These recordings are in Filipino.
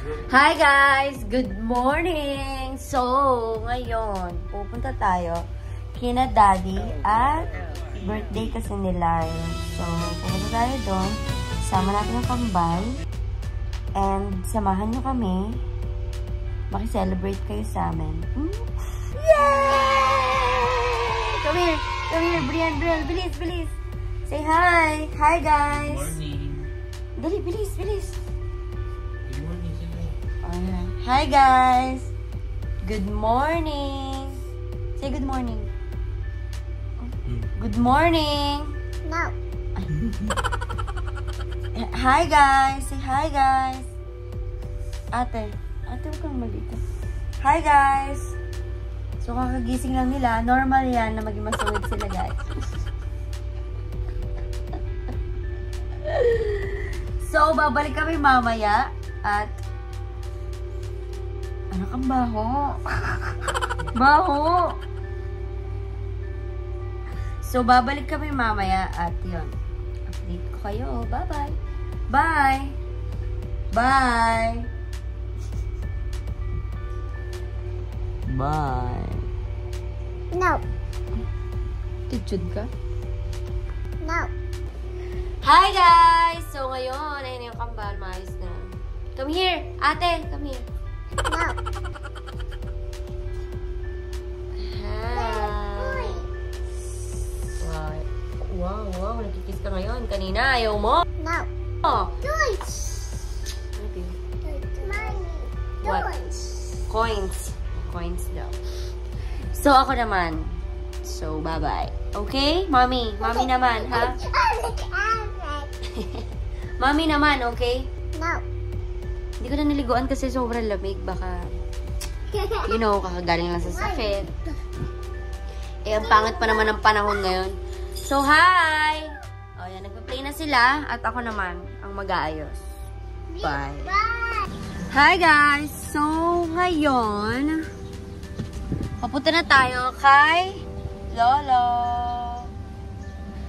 Hi guys! Good morning! So, ngayon, pupunta tayo kina Daddy at birthday kasi nila. So, pupunta tayo doon. Sama natin ang kambal. And, samahan nyo kami. Maki-celebrate kayo sa amin. Yay! Come here! Come here, Brian! Bilis, bilis! Say hi! Hi guys! Good morning. Dali, bilis, bilis! Good morning, sila. Hi guys! Good morning! Say good morning. Good morning! No. Hi guys! Say hi guys! Ate, huwag kang malito. Hi guys! So kakagising lang nila. Normal yan na maging masawid sila guys. So, babalik kami mamaya at anak ang baho. Baho. So, babalik kami mamaya at yun. Update ko kayo. Bye-bye. Bye. Bye. Bye. No. Tijud ka? No. Hi guys! So ngayon, ayun yung kambal, maayos na. Come here! Ate, come here. No. Hi! Wow, nagkikiss ka ngayon. Kanina, ayaw mo? No. Oh! Toys. Okay. Money. What? Toys. Coins. Coins daw. So ako naman. So, bye-bye. Okay? Mommy. Mommy naman, ha? Mommy naman, okay? No. Hindi ko na niliguan kasi sobrang lamig. Baka, you know, kakagaling lang sa sakit. Eh, ang pangit pa naman ng panahon ngayon. So, hi! O, yan. Nagpa-play na sila. At ako naman, ang mag-aayos. Bye! Bye. Hi, guys! So, ngayon, papunta na tayo kay Lolo.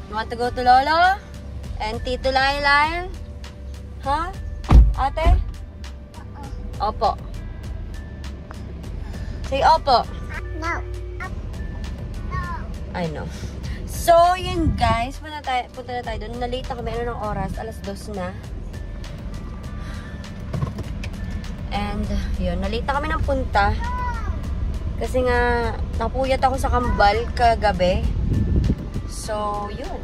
You want to go to Lolo? And Tito Lailay? Ha? Ate? Opo. Say opo. No. No. I know. So, yun guys. Punta na tayo doon. Nalate na kami. Ano ng oras? 2:00 na. And, yun. Nalate na kami ng punta. Kasi nga, napuyat ako sa kambal kagabi. So, yun.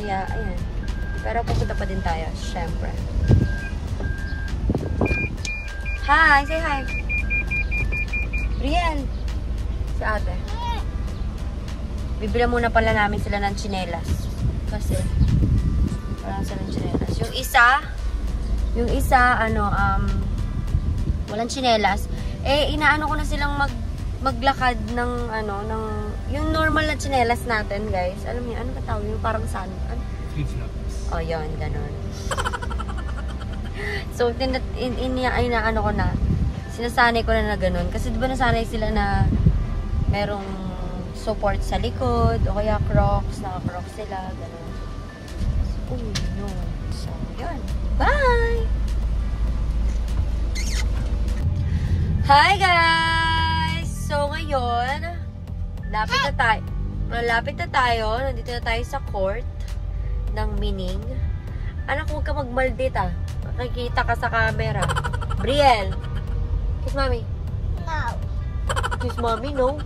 Kaya, ayan. Pero pupunta pa din tayo, syempre. Hi! Say hi! Riel! Si ate. Bibila muna pala namin sila ng tsinelas. Kasi, wala sila ng tsinelas. Yung isa, walang tsinelas. Eh, inaano ko na silang maglakad ng, yung normal na tsinelas natin, guys. Alam niyo, ano ba tawag? Yung parang oh, yun, ganun. So, inaano ko na. Sinasanay ko na ganun. Kasi diba nasanay sila na merong support sa likod, o kaya crocs, naka-crocs sila, ganun. Oh, no. So, yun. Bye! Hi, guys! So, ngayon, malapit na tayo. Nandito na tayo sa court ng Mining. Anak, huwag ka mag-maldit, ah. Makikita ka sa camera. Brielle! Kiss mommy. No. Kiss mommy, no?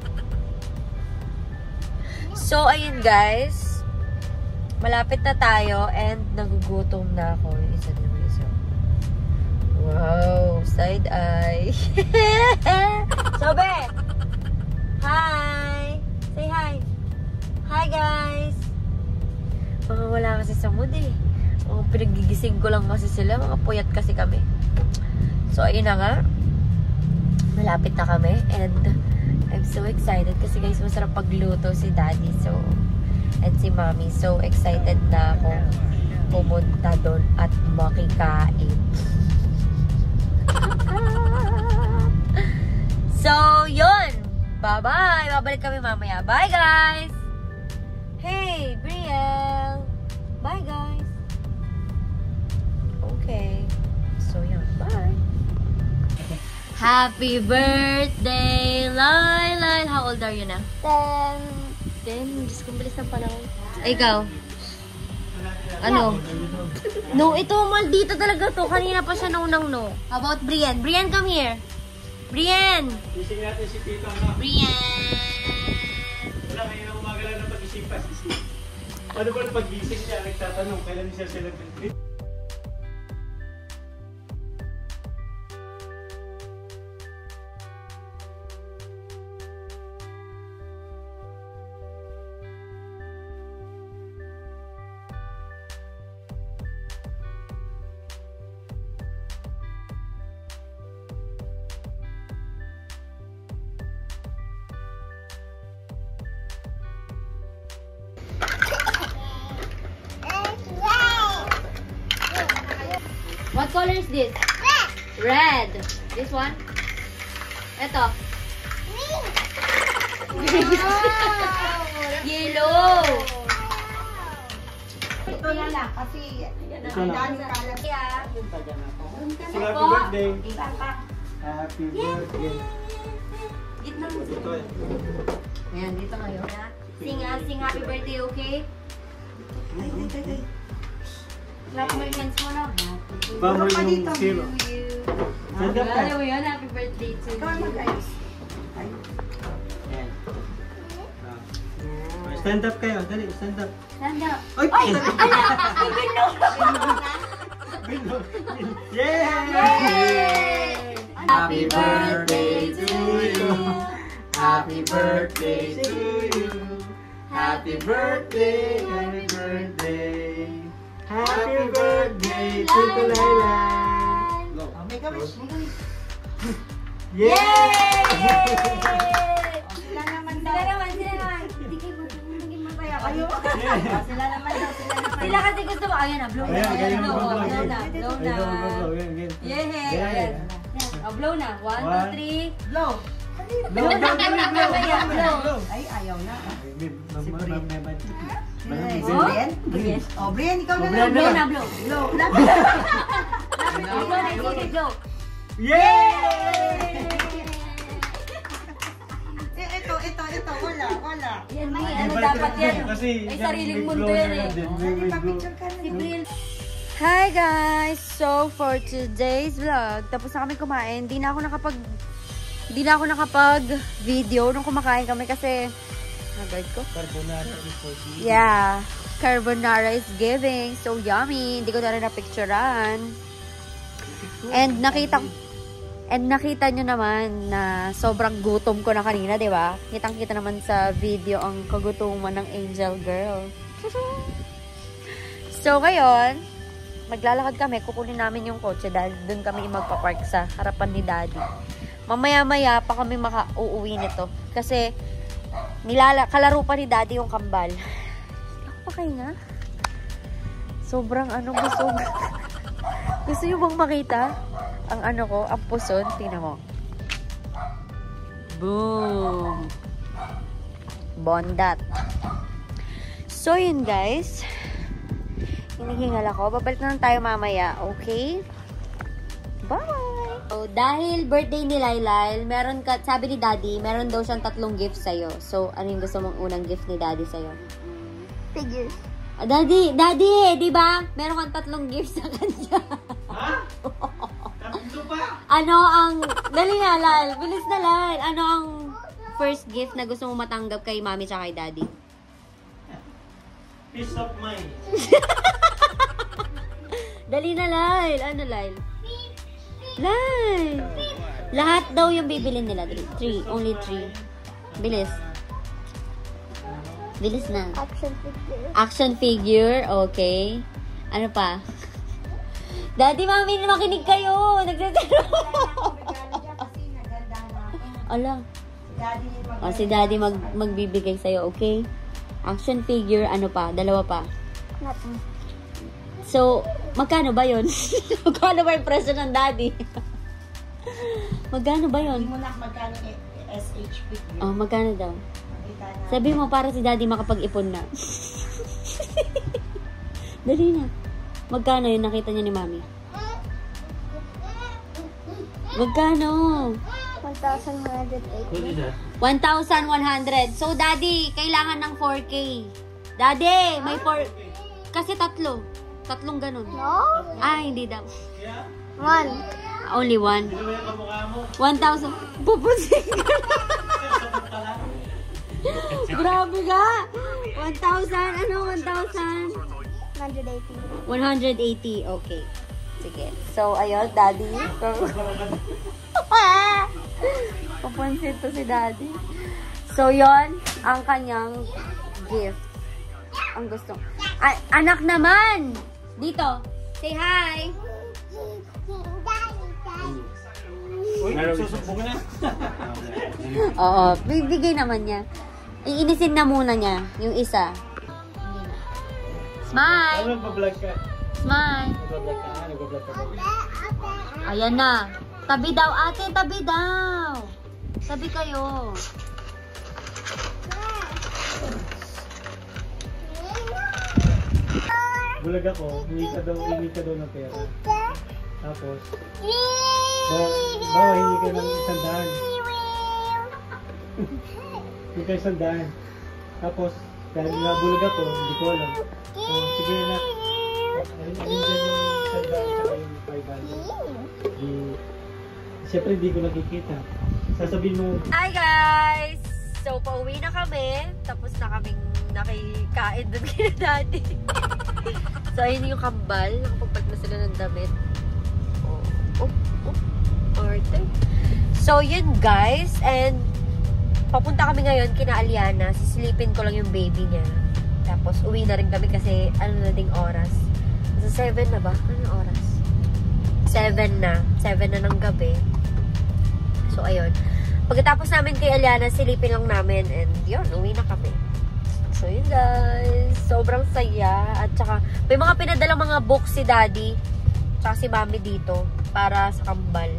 So, ayun, guys. Malapit na tayo and nagugutom na ako. Isa. Wow! Side eye. Sobe! Hi! Say hi! Hi, guys! Mga wala kasi sa mood eh. Pinagigising ko lang kasi sila. Mga puyat kasi kami. So, ayun na nga. Malapit na kami. And I'm so excited. Kasi guys, masarap pagluto si Daddy. So, and si Mommy. So, excited na ako pumunta doon at makikain. So, yun. Bye-bye. Babalik kami mamaya. Bye, guys! Hey, Brielle! Bye, guys! Okay. Happy birthday, Lyle. How old are you now? 10. 10. Diyos ko, bilis ng panahon. Ikaw? Ano? No, ito, maldito talaga to. Kanina pa siya naunang no. How about Brian? Brian, come here. Brian! Gising natin si Tito, no? Brian! Wala, ngayon ang umaga lang ng pag-isipan. Paano ba pag-gising niya? Nagtatanong, kailan siya celebrate? What color is this? Red. This one? Ito. Yellow. Ito na lang, kasi Ito na. dami kalat. So, happy birthday. Happy birthday. Ito eh. Ayan, dito kayo. Sing happy birthday, okay? Clap mo yung hands mo na. Bawal yung zero. Stand up ka. Alam mo yun, happy birthday to Ikaw you. mag-ayos. Ayan. Stand up kayo. Dali, stand up. Stand up. Ay! Ay! Ay! Bilog! Yay! Happy birthday to you. Happy birthday to you. Happy birthday, happy birthday. Happy birthday to Laila. Oh, make a wish. Yay! Sila naman daw. Sila naman. Hindi kayo maging masaya kayo. Sila naman daw. Sila kasi gusto mo. Ayan na, blow na. Ayan, ganyan Blow mo, na. blow. Blow na. Yay! Ayan. Oh, blow na. 1, 2, 3. Blow. Blow, blow, blow, blow. Ay, ayaw na. Brian? Brian? Oh, Brian, ikaw na Brian lang. Blow na, blow. Blow. Blow na, sige, blow. Yay! Ito. Wala. Yan, ano dapat yan? Ay, sariling mundo yan eh. Pa-picture ka na. Si Brian. Hi guys! So, for today's vlog, tapos na kami kumain. Hindi na ako nakapag-video nung kumakain kami kasi guard ko. Carbonara is for you. Yeah. Carbonara is giving. So yummy. Hindi ko na rin na-picturean. And nakita nyo naman na sobrang gutom ko na kanina, di ba? Kitang-kita naman sa video ang kagutuman ng Angel Girl. So, ngayon, maglalakad kami. Kukunin namin yung kotse dahil dun kami magpapark sa harapan ni Daddy. Mamaya-maya pa kami uuwi nito. Kasi, kalaro pa ni Daddy yung kambal. Ako pa kayo na? Sobrang busog. Gusto nyo bang makita? Ang ang puson. Tingnan mo. Boom! Bondat. So, yun guys. Hinihingal ako. Babalik na lang tayo mamaya. Okay? Bye! So, dahil birthday ni Lailay, sabi ni Daddy, meron daw siyang 3 gifts sa'yo. So, ano yung gusto mong unang gift ni Daddy sa'yo? Figures. Daddy, di ba? Meron kang 3 gifts sa kanya. Ha? Tatlo pa? Dali na, Lal. Bilis na, Lal. Ano ang first gift na gusto mong matanggap kay Mami tsaka kay Daddy? Peace of mind. Dali na, Lal. Ano, Lal? Lal. Lahat daw yung bibilin nila. 3. Only 3. Bilis. Bilis na. Action figure. Action figure. Okay. Ano pa? Daddy, Mami, makinig kayo. Nagsasaro. Ala. Si Daddy magbibigay sa'yo, okay? Action figure, ano pa? 2 pa. Nothing. So, magkano ba yun? Magkano ba yung presyo ng Daddy? Magkano ba yun? Hindi mo na magkano SH figure. Oh, magkano daw? Makita na. Sabi mo para si Daddy makapag-ipon na. Dali na. Magkano yun nakita niya ni Mami? Magkano? 1,180. Kunin na. 1,100. So, Daddy, kailangan ng 4K. Daddy, may 4... Kasi tatlong ganun. No? Ah, hindi daw. Kaya, 1. Only one. hindi mo yung kamukha mo. 1,000. Pupusin ka na. Grabe ka. 1,000. Ano? 1,000? 180. 180. Okay. Sige. So, ayun, Daddy. Papansin to si Daddy. So, yon ang kanyang gift. Ang gusto. Anak naman! Dito. Say hi! Uy, susubong na. Oo. Bibigay naman niya. Iinisin na muna niya. Yung isa. Smile! Ano, nagpa-vlog ka? Smile! Nagpa-vlog ka? Nagpa-vlog ka ba? Ayan na. Tabi daw, ate. Tabi daw. Tabi kayo. Bulag ako, hingi ka daw ng pera. Tapos, hingi ka ng 100. Hingi ka 100. Tapos, dahil nabulag ako, hindi ko alam. Sige na. Alin dyan yung 100 at yung 500. Siyempre, hindi ko nakikita. Sasabihin mo, Hi guys! So, pauwi na kami. Tapos na kaming nakikain doon kina Daddy. So, ayun yung kambal. Nakapagpag na sila ng damit. Arte. So, yun guys. And, papunta kami ngayon kina Aliana. Sisilipin ko lang yung baby niya. Tapos, uwi na rin kami kasi ano na ding oras. So, 7 na ba? Anong oras? 7 na. 7 na ng gabi. So, ayun. Pagkatapos namin kay Aliana, silipin lang namin. And, yun, uwi na kami. So, yun guys. Sobrang saya. At saka, may mga pinadalang mga books si Daddy. Tsaka si Mami dito. Para sa kambal.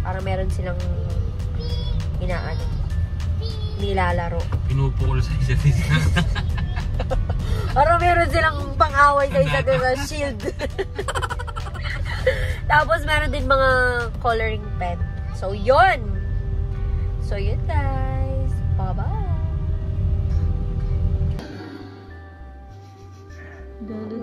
Para meron silang nilalaro. Pinupukol sa isa't isa. Para meron silang pang-away sa isa't isa. Shield. Tapos, meron din mga coloring pen. So, yun. So, yun guys. Bye-bye. Dolo,